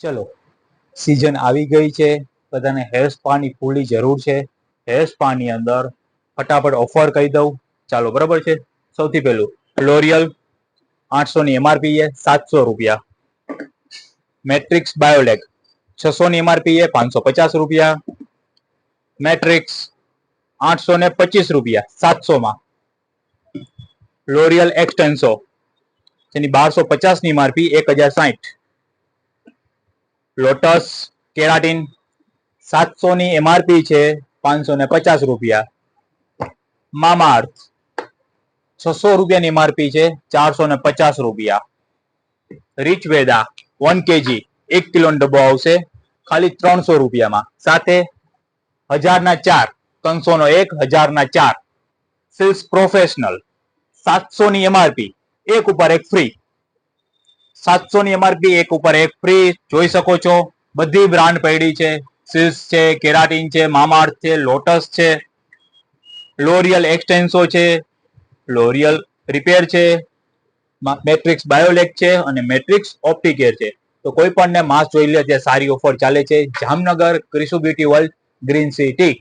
ચલો, સીઝન આવી ગઈ છે, બધાને હેર સ્પાની ફૂલની જરૂર છે. હેર સ્પાની અંદર ફટાફટ ઓફર કહી દઉં. ચાલો, બરાબર છે. સૌથી પહેલું લોરિયલ 800 ની એમઆરપી છે, 700 રૂપિયા. મેટ્રિક્સ બાયોલેક 600 ની એમઆરપી છે, 550 રૂપિયા. મેટ્રિક્સ 825 રૂપિયા, 700 માં. લોરિયલ એક્સટેન્સો જેની 1250 ની એમઆરપી 1060. લોટસ કેરાટીન 700 ની એમઆરપી છે, 550 રૂપિયા. મામાઅર્થ 600 રૂપિયાની એમઆરપી છે, 450 રૂપિયા. રીચ વેદા 1 kg 1 કિલો ડબ્બો આવશે ખાલી 300 રૂપિયામાં. સાથે 1000 ના 4, 300 નો 1, 1000 ના 4. સિલ્સ પ્રોફેશનલ 700 ની એમઆરપી, એક ઉપર એક ફ્રી. 700 ની એમઆરપી, એક ઉપર એક ફ્રી. જોઈ શકો છો બધી બ્રાન્ડ પડી છે. સિલ્સ છે, કેરાટીન છે, મામાઅર્થ છે, લોટસ છે, લોરિયલ એક્સટેન્સો છે, લોરિયલ રિપેર છે, મેટ્રિક્સ બાયોલેક છે અને મેટ્રિક્સ ઓપ્ટિકેર છે. તો કોઈ પણ ને માસ્ક જોઈ લે, ત્યાં સારી ઓફર ચાલે છે. Jamnagar Krishu beauty world, green city.